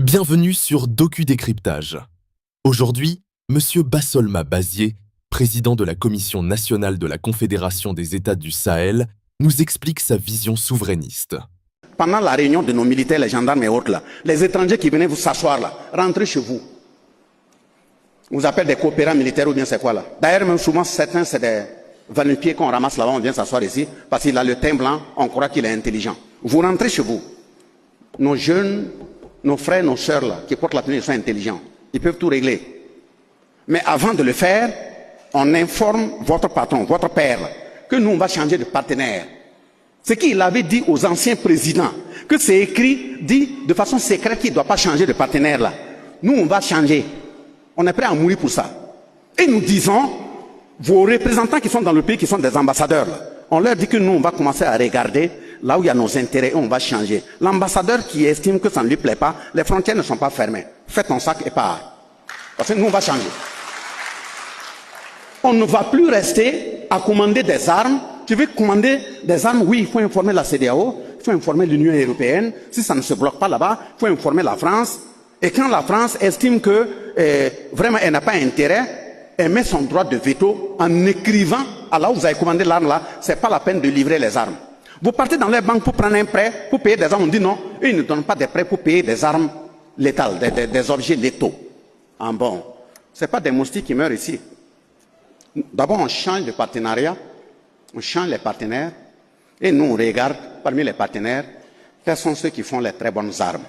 Bienvenue sur DocuDécryptage. Aujourd'hui, Monsieur Bassolma Bazier, président de la Commission nationale de la Confédération des États du Sahel, nous explique sa vision souverainiste. Pendant la réunion de nos militaires, les gendarmes et autres, là, les étrangers qui venaient vous s'asseoir là, rentrez chez vous. On vous appelle des coopérants militaires ou bien c'est quoi là. D'ailleurs, même souvent, certains, c'est des va-nu-pieds qu'on ramasse là-bas, on vient s'asseoir ici, parce qu'il a le teint blanc, on croit qu'il est intelligent. Vous rentrez chez vous. Nos jeunes, nos frères, nos sœurs là, qui portent la tenue, ils sont intelligents. Ils peuvent tout régler. Mais avant de le faire, on informe votre patron, votre père, là, que nous, on va changer de partenaire. Ce qu'il avait dit aux anciens présidents, que c'est écrit, dit de façon secrète qu'il ne doit pas changer de partenaire là. Nous, on va changer. On est prêt à mourir pour ça. Et nous disons, vos représentants qui sont dans le pays, qui sont des ambassadeurs, là, on leur dit que nous, on va commencer à regarder là où il y a nos intérêts et on va changer. L'ambassadeur qui estime que ça ne lui plaît pas, les frontières ne sont pas fermées. Fais ton sac et pars. Parce que nous, on va changer. On ne va plus rester à commander des armes. Tu veux commander des armes? Oui, il faut informer la CEDEAO, il faut informer l'Union européenne. Si ça ne se bloque pas là-bas, il faut informer la France. Et quand la France estime que vraiment elle n'a pas intérêt, elle met son droit de veto en écrivant à là où vous avez commandé l'arme là, c'est pas la peine de livrer les armes. Vous partez dans les banques pour prendre un prêt, pour payer des armes, on dit non, eux ils ne donnent pas des prêts pour payer des armes létales, des objets létaux. Ah bon, c'est pas des moustiques qui meurent ici. D'abord on change de partenariat, on change les partenaires, et nous on regarde parmi les partenaires, quels sont ceux qui font les très bonnes armes.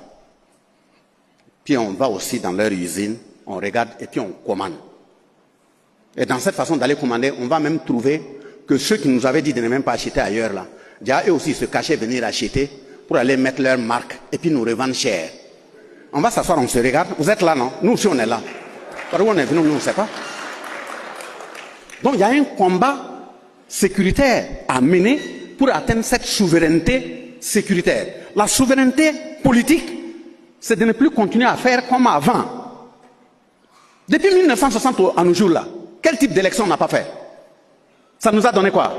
Puis on va aussi dans leur usine, on regarde et puis on commande. Et dans cette façon d'aller commander, on va même trouver que ceux qui nous avaient dit de ne même pas acheter ailleurs, là, déjà eux aussi se cachaient venir acheter pour aller mettre leur marque et puis nous revendre cher. On va s'asseoir, on se regarde. Vous êtes là, non? Nous aussi on est là. Par où on est venu, nous on ne sait pas. Donc il y a un combat sécuritaire à mener pour atteindre cette souveraineté sécuritaire. La souveraineté politique, c'est de ne plus continuer à faire comme avant. Depuis 1960 à nos jours là, quel type d'élection on n'a pas fait? Ça nous a donné quoi?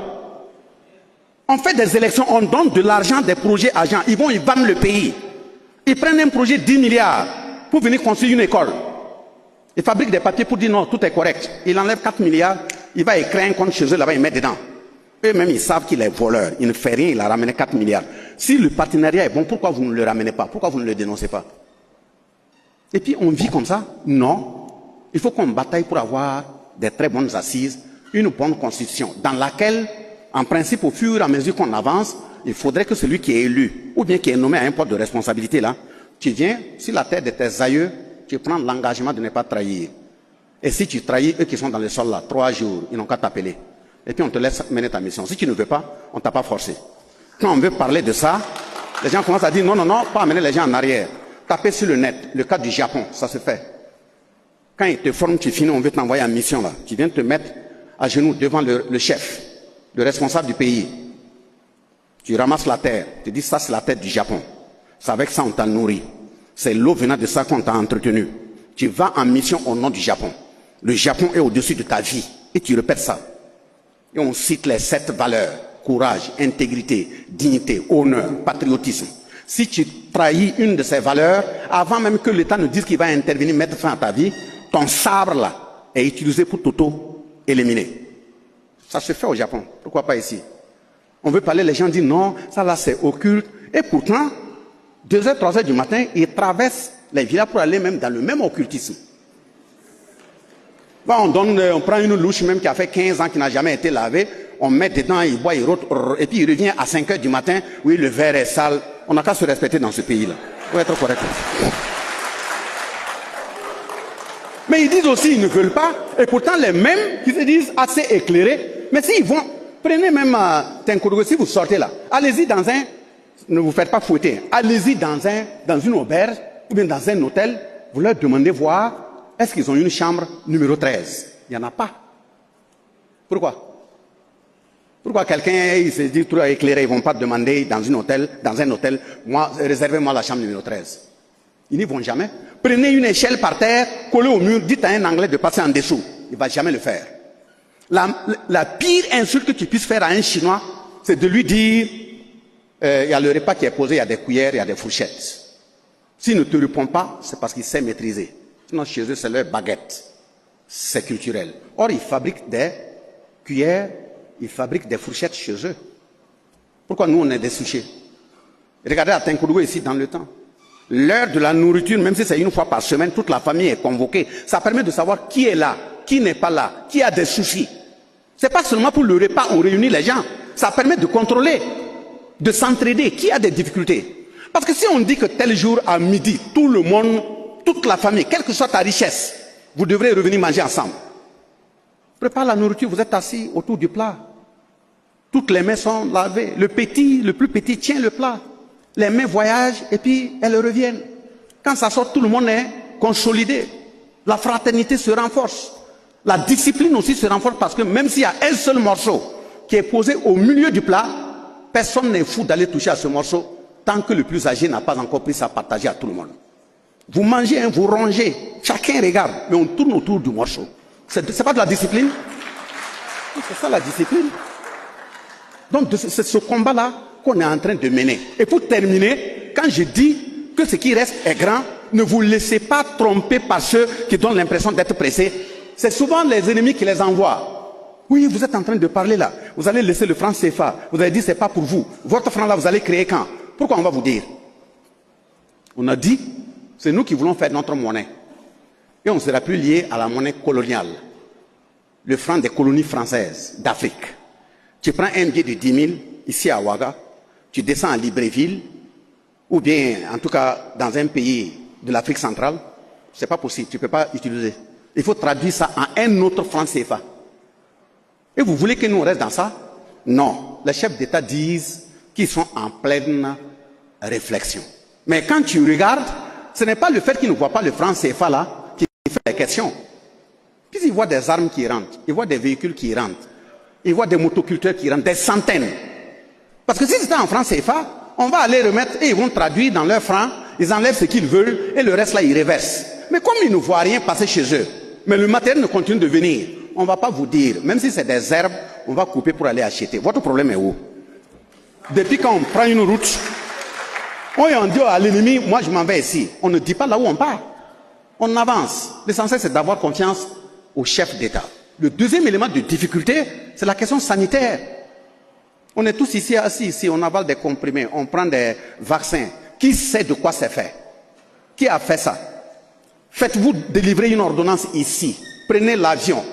On fait des élections, on donne de l'argent, des projets agents. Ils vendent le pays. Ils prennent un projet de 10 milliards pour venir construire une école. Ils fabriquent des papiers pour dire non, tout est correct. Ils enlèvent 4 milliards, il va écrire un compte chez eux là-bas, ils mettent dedans. Eux-mêmes, ils savent qu'il est voleur. Il ne fait rien, il a ramené 4 milliards. Si le partenariat est bon, pourquoi vous ne le ramenez pas? Pourquoi vous ne le dénoncez pas? Et puis on vit comme ça? Non. Il faut qu'on bataille pour avoir des très bonnes assises, une bonne constitution, dans laquelle, en principe, au fur et à mesure qu'on avance, il faudrait que celui qui est élu, ou bien qui est nommé à un poste de responsabilité là, tu viens sur la terre de tes aïeux, tu prends l'engagement de ne pas trahir. Et si tu trahis, eux qui sont dans le sol là, 3 jours, ils n'ont qu'à t'appeler. Et puis on te laisse mener ta mission. Si tu ne veux pas, on ne t'a pas forcé. Quand on veut parler de ça, les gens commencent à dire non, non, non, pas amener les gens en arrière. Taper sur le net, le cas du Japon, ça se fait. Quand ils te forment, tu finis, on veut t'envoyer en mission là. Tu viens te mettre à genoux devant le chef, le responsable du pays. Tu ramasses la terre, tu dis ça c'est la terre du Japon. C'est avec ça on t'a nourri. C'est l'eau venant de ça qu'on t'a entretenu. Tu vas en mission au nom du Japon. Le Japon est au-dessus de ta vie. Et tu répètes ça. Et on cite les 7 valeurs. Courage, intégrité, dignité, honneur, patriotisme. Si tu trahis une de ces valeurs, avant même que l'État ne dise qu'il va intervenir, mettre fin à ta vie, ton sabre là est utilisé pour t'auto-éliminer. Ça se fait au Japon. Pourquoi pas ici? On veut parler, les gens disent non, ça là c'est occulte. Et pourtant, 2h, 3h du matin, ils traversent les villages pour aller même dans le même occultisme. Bon, on prend une louche même qui a fait 15 ans, qui n'a jamais été lavée, on met dedans, il boit, il rote, et puis il revient à 5h du matin, oui, le verre est sale. On n'a qu'à se respecter dans ce pays-là. Il faut être correct. Mais ils disent aussi, ils ne veulent pas, et pourtant les mêmes qui se disent assez éclairés, mais s'ils vont, prenez même Tinkourou, si vous sortez là, allez-y dans un, ne vous faites pas fouetter, allez-y dans une auberge, ou bien dans un hôtel, vous leur demandez voir, est-ce qu'ils ont une chambre numéro 13? Il n'y en a pas. Pourquoi? Pourquoi quelqu'un, il se dit trop éclairé, ils ne vont pas demander dans un hôtel, moi, réservez-moi la chambre numéro 13. Ils n'y vont jamais. Prenez une échelle par terre, collez au mur, dites à un Anglais de passer en dessous. Il ne va jamais le faire. La pire insulte que tu puisses faire à un Chinois, c'est de lui dire, il y a le repas qui est posé, il y a des cuillères, il y a des fourchettes. S'il ne te répond pas, c'est parce qu'il sait maîtriser. Sinon, chez eux, c'est leur baguette. C'est culturel. Or, ils fabriquent des cuillères, ils fabriquent des fourchettes chez eux. Pourquoi nous, on est des souchés? Regardez à Tinkoudou ici, dans le temps. L'heure de la nourriture, même si c'est une fois par semaine, toute la famille est convoquée. Ça permet de savoir qui est là, qui n'est pas là, qui a des soucis. C'est pas seulement pour le repas, on réunit les gens. Ça permet de contrôler, de s'entraider, qui a des difficultés. Parce que si on dit que tel jour à midi, tout le monde, toute la famille, quelle que soit ta richesse, vous devrez revenir manger ensemble. Prépare la nourriture, vous êtes assis autour du plat. Toutes les mains sont lavées. Le plus petit tient le plat. Les mains voyagent et puis elles reviennent. Quand ça sort, tout le monde est consolidé. La fraternité se renforce. La discipline aussi se renforce parce que même s'il y a un seul morceau qui est posé au milieu du plat, personne n'est fou d'aller toucher à ce morceau tant que le plus âgé n'a pas encore pris ça à partager à tout le monde. Vous mangez, hein, vous rongez, chacun regarde, mais on tourne autour du morceau. C'est pas de la discipline? C'est ça la discipline. Donc c'est ce combat-là qu'on est en train de mener. Et pour terminer, quand je dis que ce qui reste est grand, ne vous laissez pas tromper par ceux qui donnent l'impression d'être pressés. C'est souvent les ennemis qui les envoient. Oui, vous êtes en train de parler là. Vous allez laisser le franc CFA. Vous allez dire c'est pas pour vous. Votre franc là, vous allez créer quand? Pourquoi on va vous dire? On a dit, c'est nous qui voulons faire notre monnaie. Et on ne sera plus lié à la monnaie coloniale. Le franc des colonies françaises d'Afrique. Tu prends un billet de 10 000 ici à Ouaga, tu descends à Libreville, ou bien en tout cas dans un pays de l'Afrique centrale, c'est pas possible, tu ne peux pas utiliser. Il faut traduire ça en un autre franc CFA. Et vous voulez que nous on reste dans ça? Non. Les chefs d'État disent qu'ils sont en pleine réflexion. Mais quand tu regardes, ce n'est pas le fait qu'ils ne voient pas le franc CFA là qui fait les questions. Puisqu'ils voient des armes qui rentrent, ils voient des véhicules qui rentrent, ils voient des motoculteurs qui rentrent, des centaines. Parce que si c'était en franc CFA, on va aller remettre et ils vont traduire dans leur franc, ils enlèvent ce qu'ils veulent et le reste là ils reversent. Mais comme ils ne voient rien passer chez eux, mais le matériel ne continue de venir, on ne va pas vous dire, même si c'est des herbes, on va couper pour aller acheter. Votre problème est où? Depuis quand on prend une route, on dit à l'ennemi, moi je m'en vais ici. On ne dit pas là où on part. On avance. L'essentiel c'est d'avoir confiance au chef d'État. Le deuxième élément de difficulté, c'est la question sanitaire. On est tous ici assis, ici, on avale des comprimés, on prend des vaccins. Qui sait de quoi c'est fait? Qui a fait ça? Faites-vous délivrer une ordonnance ici. Prenez l'avion.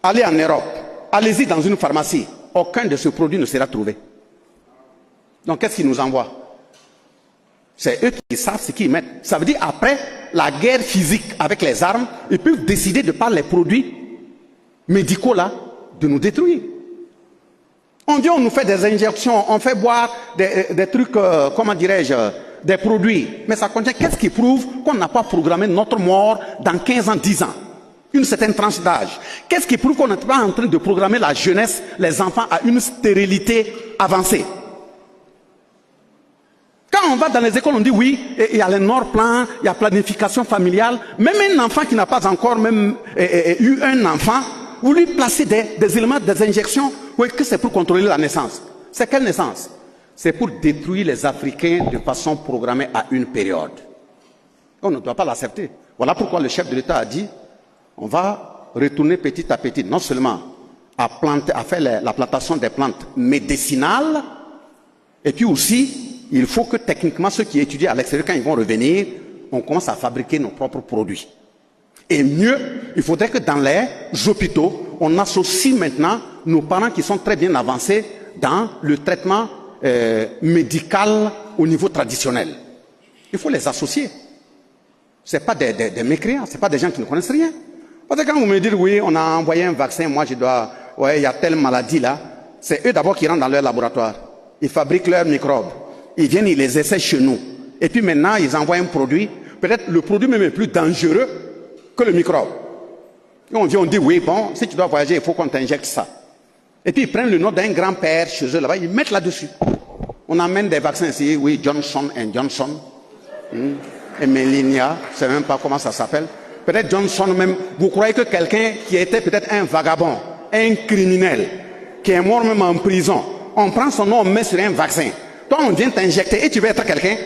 Allez en Europe. Allez-y dans une pharmacie. Aucun de ces produits ne sera trouvé. Donc qu'est-ce qu'ils nous envoient? C'est eux qui savent ce qu'ils mettent. Ça veut dire après la guerre physique avec les armes, ils peuvent décider de par les produits médicaux là, de nous détruire. On vient, on nous fait des injections, on fait boire des trucs, comment dirais-je, des produits. Mais ça contient, qu'est-ce qui prouve qu'on n'a pas programmé notre mort dans 15 ans, 10 ans? Une certaine tranche d'âge. Qu'est-ce qui prouve qu'on n'est pas en train de programmer la jeunesse, les enfants à une stérilité avancée? Quand on va dans les écoles, on dit oui, il y a les Nord-Plan, il y a planification familiale. Même un enfant qui n'a pas encore même eu un enfant, vous lui placez des éléments, des injections, oui, que c'est pour contrôler la naissance. C'est quelle naissance? C'est pour détruire les Africains de façon programmée à une période. On ne doit pas l'accepter. Voilà pourquoi le chef de l'État a dit, on va retourner petit à petit, non seulement à faire la plantation des plantes médicinales, et puis aussi, il faut que techniquement, ceux qui étudient à l'extérieur, quand ils vont revenir, on commence à fabriquer nos propres produits. Et mieux, il faudrait que dans les hôpitaux, on associe maintenant nos parents qui sont très bien avancés dans le traitement médical au niveau traditionnel. Il faut les associer. Ce n'est pas des mécréants, ce n'est pas des gens qui ne connaissent rien. Parce que quand vous me dites, oui, on a envoyé un vaccin, moi je dois, ouais, il y a telle maladie là, c'est eux d'abord qui rentrent dans leur laboratoire. Ils fabriquent leurs microbes. Ils viennent, ils les essaient chez nous. Et puis maintenant, ils envoient un produit. Peut-être le produit même est plus dangereux que le microbe. Et on vient, on dit, oui, bon, si tu dois voyager, il faut qu'on t'injecte ça. Et puis ils prennent le nom d'un grand-père chez eux là-bas, ils mettent là-dessus. On amène des vaccins ici, oui, Johnson & Johnson, et Melinia, je ne sais même pas comment ça s'appelle. Peut-être Johnson même, vous croyez que quelqu'un qui était peut-être un vagabond, un criminel, qui est mort même en prison, on prend son nom, on met sur un vaccin. Toi, on vient t'injecter et tu veux être quelqu'un?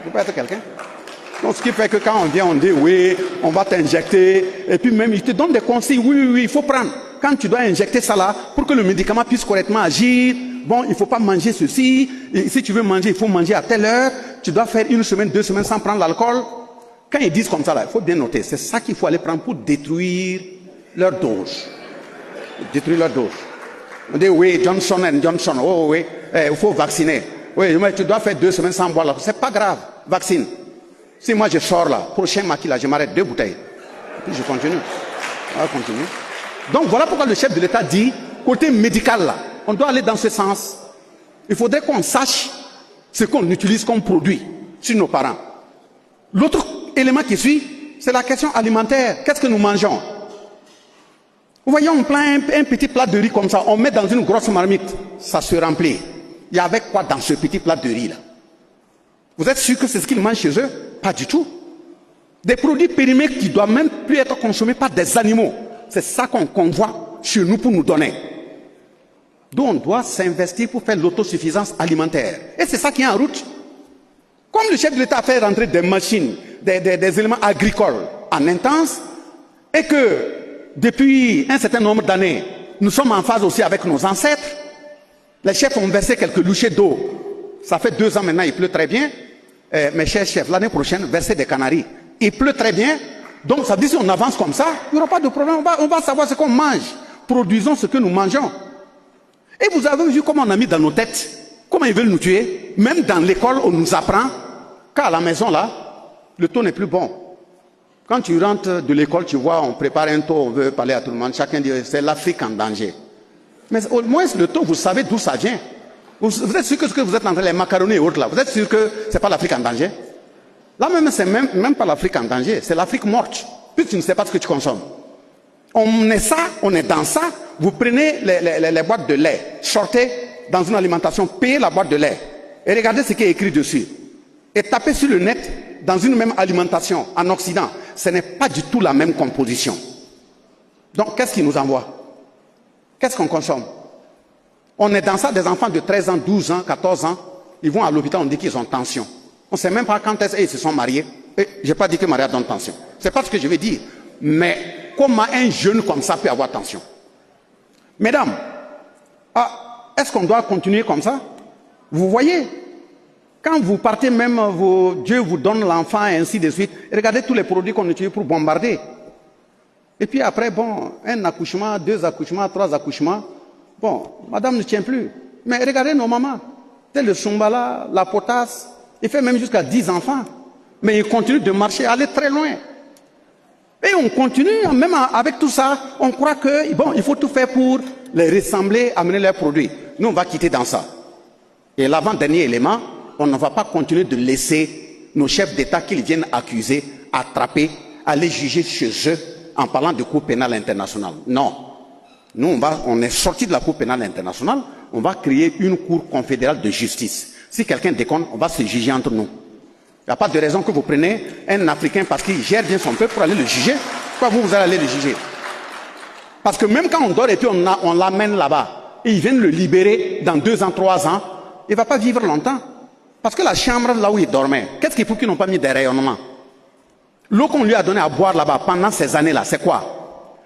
Tu peux être quelqu'un. Donc, ce qui fait que quand on vient, on dit oui, on va t'injecter, et puis même, il te donne des conseils, oui, il faut prendre. Quand tu dois injecter ça là, pour que le médicament puisse correctement agir, bon, il ne faut pas manger ceci, et si tu veux manger, il faut manger à telle heure, tu dois faire 1 semaine, 2 semaines sans prendre l'alcool. Quand ils disent comme ça là, il faut bien noter, c'est ça qu'il faut aller prendre pour détruire leur dose. Détruire leur dose. On dit oui, Johnson & Johnson, oh oui, il faut vacciner. Oui, mais tu dois faire 2 semaines sans boire l'alcool. C'est pas grave, vaccine. Si moi je sors là, prochain maquis là, je m'arrête 2 bouteilles. Et puis je continue. On va continuer. Donc voilà pourquoi le chef de l'État dit, côté médical là, on doit aller dans ce sens. Il faudrait qu'on sache ce qu'on utilise comme produit sur nos parents. L'autre élément qui suit, c'est la question alimentaire. Qu'est-ce que nous mangeons? Vous voyez, on prend un petit plat de riz comme ça, on met dans une grosse marmite, ça se remplit. Il y avait quoi dans ce petit plat de riz là? Vous êtes sûr que c'est ce qu'ils mangent chez eux? Pas du tout. Des produits périmés qui ne doivent même plus être consommés par des animaux. C'est ça qu'on convoite chez nous pour nous donner. Donc on doit s'investir pour faire l'autosuffisance alimentaire. Et c'est ça qui est en route. Comme le chef de l'État a fait rentrer des machines, des éléments agricoles en intense, et que depuis un certain nombre d'années, nous sommes en phase aussi avec nos ancêtres, les chefs ont versé quelques louchées d'eau. Ça fait 2 ans maintenant, il pleut très bien. Mes chers chefs, l'année prochaine, verser des canaries. Il pleut très bien. Donc ça veut dire si on avance comme ça, il n'y aura pas de problème. On va savoir ce qu'on mange. Produisons ce que nous mangeons. Et vous avez vu comment on a mis dans nos têtes, comment ils veulent nous tuer. Même dans l'école, on nous apprend qu'à la maison, là, le taux n'est plus bon. Quand tu rentres de l'école, tu vois, on prépare un taux, on veut parler à tout le monde. Chacun dit, c'est l'Afrique en danger. Mais au moins, le taux, vous savez d'où ça vient. Vous êtes sûr que ce que vous êtes en train de les macaronis et autres là, vous êtes sûr que ce n'est pas l'Afrique en danger? Là même, c'est même pas l'Afrique en danger, c'est l'Afrique morte. Puis tu ne sais pas ce que tu consommes. On est ça, on est dans ça. Vous prenez les boîtes de lait, sortez dans une alimentation, payez la boîte de lait et regardez ce qui est écrit dessus. Et tapez sur le net dans une même alimentation en Occident. Ce n'est pas du tout la même composition. Donc qu'est-ce qui nous envoie? Qu'est-ce qu'on consomme? On est dans ça, des enfants de 13 ans, 12 ans, 14 ans, ils vont à l'hôpital, on dit qu'ils ont tension. On ne sait même pas quand est-ce qu'ils se sont mariés. Je n'ai pas dit que Maria donne tension. Ce n'est pas ce que je vais dire. Mais comment un jeune comme ça peut avoir tension? Mesdames, est-ce qu'on doit continuer comme ça? Vous voyez, quand vous partez même, Dieu vous donne l'enfant et ainsi de suite, regardez tous les produits qu'on utilise pour bombarder. Et puis après, bon, 1 accouchement, 2 accouchements, 3 accouchements. Bon, madame ne tient plus. Mais regardez nos mamans. Tel le Sumbala, la potasse, il fait même jusqu'à 10 enfants. Mais il continue de marcher, aller très loin. Et on continue, même avec tout ça, on croit que, bon, il faut tout faire pour les ressembler, amener leurs produits. Nous, on va quitter dans ça. Et l'avant-dernier élément, on ne va pas continuer de laisser nos chefs d'État qu'ils viennent accuser, attraper, aller juger chez eux en parlant de Cour pénale internationale. Non. Nous, on est sorti de la Cour pénale internationale, on va créer une Cour confédérale de justice. Si quelqu'un déconne, on va se juger entre nous. Il n'y a pas de raison que vous preniez un Africain parce qu'il gère bien son peuple pour aller le juger. Pourquoi vous allez aller le juger? Parce que même quand on dort et puis on l'amène là-bas, et ils viennent le libérer dans 2 ans, 3 ans, il ne va pas vivre longtemps. Parce que la chambre là où il dormait, qu'est-ce qu'il faut qu'ils n'ont pas mis des rayonnements? L'eau qu'on lui a donnée à boire là-bas pendant ces années-là, c'est quoi?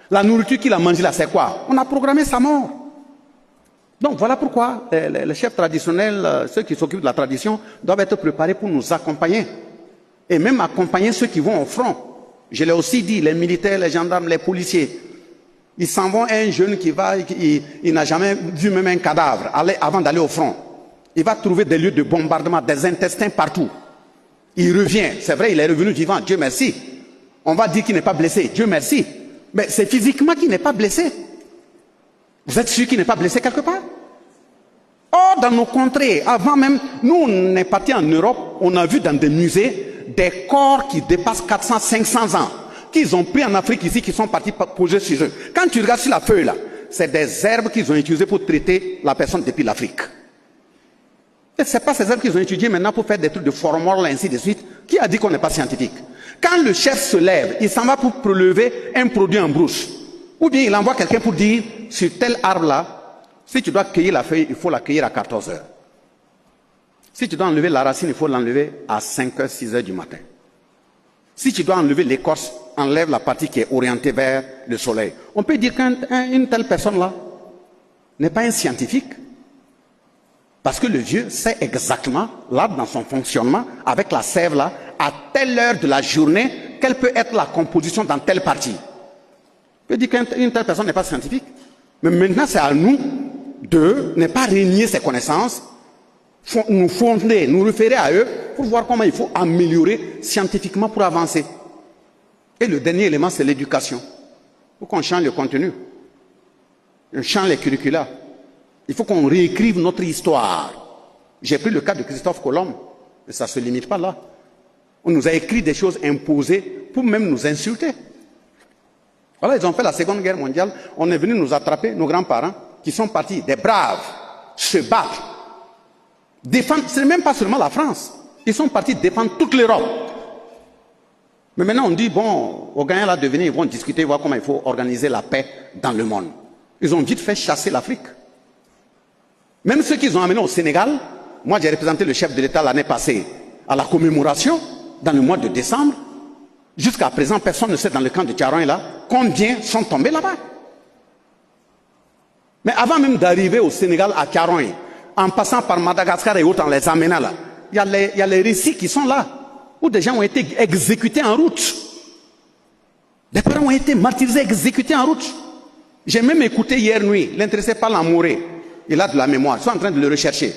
La nourriture qu'il a mangée là, c'est quoi? On a programmé sa mort. Donc voilà pourquoi les chefs traditionnels, ceux qui s'occupent de la tradition, doivent être préparés pour nous accompagner. Et même accompagner ceux qui vont au front. Je l'ai aussi dit, les militaires, les gendarmes, les policiers. Ils s'en vont, un jeune qui va, il n'a jamais vu même un cadavre avant d'aller au front. Il va trouver des lieux de bombardement, des intestins partout. Il revient, c'est vrai, il est revenu vivant, Dieu merci. On va dire qu'il n'est pas blessé, Dieu merci. Mais c'est physiquement qu'il n'est pas blessé. Vous êtes sûr qu'il n'est pas blessé quelque part? Or, dans nos contrées, avant même, nous on est partis en Europe, on a vu dans des musées des corps qui dépassent 400, 500 ans, qu'ils ont pris en Afrique ici, qui sont partis poser sur eux. Quand tu regardes sur la feuille là, c'est des herbes qu'ils ont utilisées pour traiter la personne depuis l'Afrique. Et ce n'est pas ces herbes qu'ils ont étudiées maintenant pour faire des trucs de formol, ainsi de suite. Qui a dit qu'on n'est pas scientifique? Quand le chef se lève, il s'en va pour prélever un produit en brousse. Ou bien il envoie quelqu'un pour dire, sur tel arbre là, si tu dois cueillir la feuille, il faut la cueillir à 14 heures. Si tu dois enlever la racine, il faut l'enlever à 5h, 6h du matin. Si tu dois enlever l'écorce, enlève la partie qui est orientée vers le soleil. On peut dire qu'une telle personne-là n'est pas un scientifique. Parce que le vieux sait exactement, là, dans son fonctionnement, avec la sève-là, à telle heure de la journée, quelle peut être la composition dans telle partie. On peut dire qu'une telle personne n'est pas scientifique. Mais maintenant, c'est à nous de ne pas renier ces connaissances, nous fonder, nous référer à eux pour voir comment il faut améliorer scientifiquement pour avancer. Et le dernier élément, c'est l'éducation. Il faut qu'on change le contenu. On change les curricula. Il faut qu'on réécrive notre histoire. J'ai pris le cas de Christophe Colomb, mais ça ne se limite pas là. On nous a écrit des choses imposées pour même nous insulter. Voilà, ils ont fait la Seconde Guerre mondiale. On est venu nous attraper, nos grands-parents, qui sont partis, des braves, se battre. Défendre, ce n'est même pas seulement la France. Ils sont partis défendre toute l'Europe. Mais maintenant, on dit, bon, aux gagnants là de venir, ils vont discuter, voir comment il faut organiser la paix dans le monde. Ils ont vite fait chasser l'Afrique. Même ceux qu'ils ont amenés au Sénégal, moi j'ai représenté le chef de l'État l'année passée à la commémoration, dans le mois de décembre. Jusqu'à présent, personne ne sait dans le camp de Tiaroy là, combien sont tombés là-bas. Mais avant même d'arriver au Sénégal, à Tiaroy, en passant par Madagascar et autres, en les amenant là, il y a les récits qui sont là, où des gens ont été exécutés en route. Des parents ont été martyrisés, exécutés en route. J'ai même écouté hier nuit, l'intéressé par l'Amouré. Il a de la mémoire, ils sont en train de le rechercher.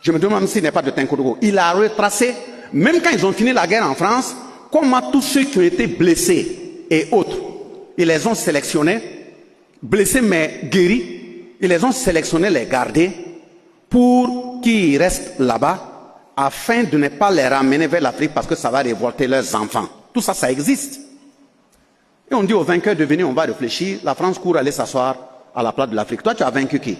Je me demande s'il n'est pas de Tinkodogo. Il a retracé, même quand ils ont fini la guerre en France, comment tous ceux qui ont été blessés et autres, ils les ont sélectionnés, blessés mais guéris, ils les ont sélectionnés, les gardés, pour qu'ils restent là-bas, afin de ne pas les ramener vers l'Afrique parce que ça va révolter leurs enfants. Tout ça, ça existe. Et on dit aux vainqueurs de venir, on va réfléchir, la France court aller s'asseoir à la place de l'Afrique. Toi, tu as vaincu qui?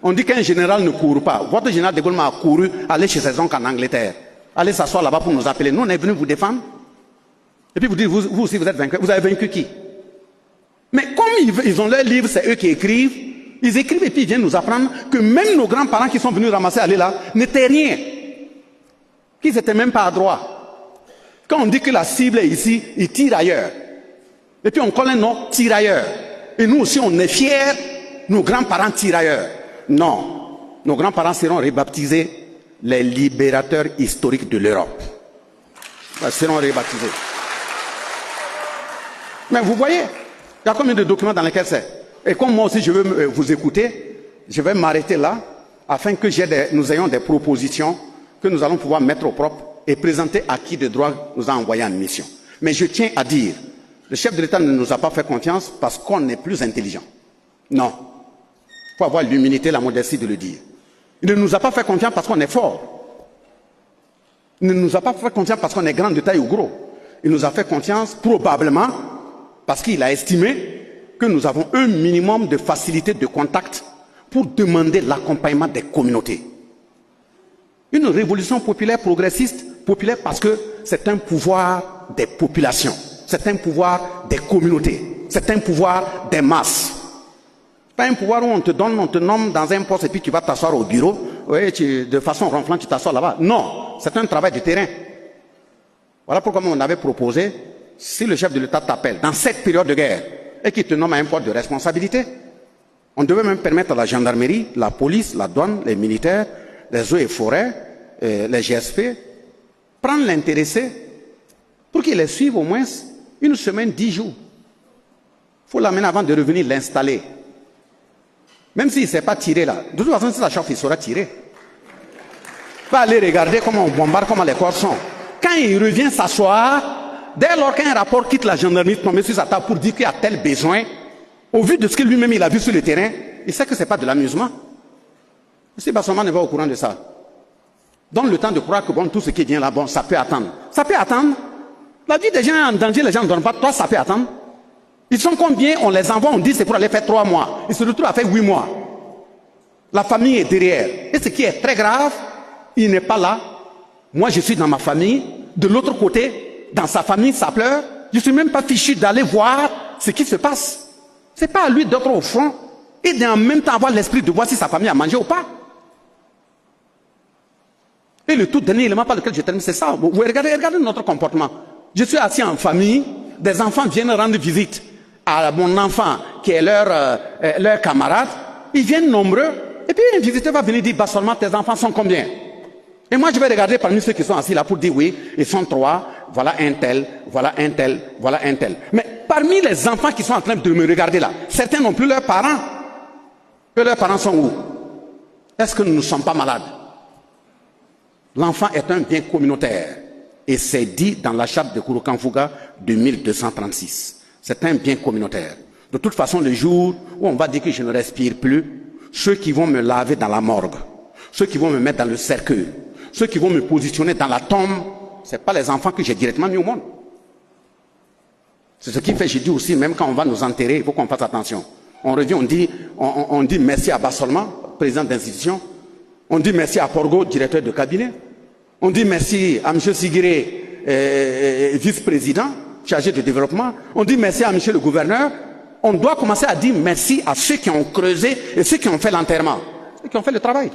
On dit qu'un général ne court pas. Votre général de Gaulle a couru aller chez ses oncles en Angleterre. Allez s'asseoir là-bas pour nous appeler. Nous, on est venus vous défendre. Et puis vous dites, vous aussi, vous êtes vainqueur. Vous avez vaincu qui? Mais comme ils ont leurs livres, c'est eux qui écrivent. Ils écrivent et puis ils viennent nous apprendre que même nos grands-parents qui sont venus ramasser aller là n'étaient rien. Qu'ils n'étaient même pas à droite. Quand on dit que la cible est ici, ils tirent ailleurs. Et puis on colle un nom tirailleur. Et nous aussi, on est fiers, nos grands-parents tirailleurs. Non, nos grands-parents seront rebaptisés les libérateurs historiques de l'Europe. Ils seront rebaptisés. Mais vous voyez, il y a combien de documents dans lesquels c'est? Et comme moi aussi je veux vous écouter, je vais m'arrêter là, afin que nous ayons des propositions que nous allons pouvoir mettre au propre et présenter à qui de droit nous a envoyé en mission. Mais je tiens à dire, le chef de l'État ne nous a pas fait confiance parce qu'on est plus intelligent. Non. Il faut avoir l'humilité, la modestie de le dire. Il ne nous a pas fait confiance parce qu'on est fort. Il ne nous a pas fait confiance parce qu'on est grand de taille ou gros. Il nous a fait confiance probablement parce qu'il a estimé que nous avons un minimum de facilité de contact pour demander l'accompagnement des communautés. Une révolution populaire progressiste, populaire parce que c'est un pouvoir des populations, c'est un pouvoir des communautés, c'est un pouvoir des masses. Pas un pouvoir où on te donne, on te nomme dans un poste et puis tu vas t'asseoir au bureau, oui, de façon ronflante tu t'assois là-bas. Non, c'est un travail de terrain. Voilà pourquoi on avait proposé, si le chef de l'État t'appelle dans cette période de guerre et qu'il te nomme à un poste de responsabilité, on devait même permettre à la gendarmerie, la police, la douane, les militaires, les eaux et forêts, les GSP, prendre l'intéressé pour qu'il les suive au moins une semaine, 10 jours. Il faut l'amener avant de revenir l'installer. Même s'il ne sait pas tirer là. De toute façon, si ça chauffe, il saura tirer. Pas aller regarder comment on bombarde, comment les corps sont. Quand il revient s'asseoir, dès lors qu'un rapport quitte la gendarmerie, tombe sur sa table pour dire qu'il y a tel besoin, au vu de ce que lui-même il a vu sur le terrain, il sait que ce n'est pas de l'amusement. M. Bassolma n'est pas au courant de ça. Donne le temps de croire que bon, tout ce qui vient là, bon, ça peut attendre. Ça peut attendre. La vie des gens est en danger, les gens ne dorment pas. Toi, ça peut attendre. Ils sont combien? On les envoie, on dit c'est pour aller faire 3 mois. Ils se retrouvent à faire 8 mois. La famille est derrière. Et ce qui est très grave, il n'est pas là. Moi, je suis dans ma famille. De l'autre côté, dans sa famille, ça pleure. Je ne suis même pas fichu d'aller voir ce qui se passe. Ce n'est pas à lui d'être au front et en même temps avoir l'esprit de voir si sa famille a mangé ou pas. Et le tout dernier élément par lequel je termine, c'est ça. Vous regardez notre comportement. Je suis assis en famille, des enfants viennent rendre visite à mon enfant qui est leur camarade. Ils viennent nombreux. Et puis un visiteur va venir dire, seulement tes enfants sont combien? Et moi je vais regarder parmi ceux qui sont assis là pour dire oui, ils sont 3, voilà un tel, voilà un tel, voilà un tel. Mais parmi les enfants qui sont en train de me regarder là, certains n'ont plus leurs parents. Que leurs parents sont où? Est-ce que nous ne sommes pas malades? L'enfant est un bien communautaire. Et c'est dit dans la charte de Kurukanfuga de 1236. C'est un bien communautaire. De toute façon, le jour où on va dire que je ne respire plus, ceux qui vont me laver dans la morgue, ceux qui vont me mettre dans le cercueil, ceux qui vont me positionner dans la tombe, ce n'est pas les enfants que j'ai directement mis au monde. C'est ce qui fait, j'ai dit aussi, même quand on va nous enterrer, il faut qu'on fasse attention. On revient, on dit merci à Bassolma, président d'institution. On dit merci à Porgo, directeur de cabinet. On dit merci à M. Sigiré, vice-président, chargé de développement. On dit merci à M. le gouverneur. On doit commencer à dire merci à ceux qui ont creusé et ceux qui ont fait l'enterrement, ceux qui ont fait le travail.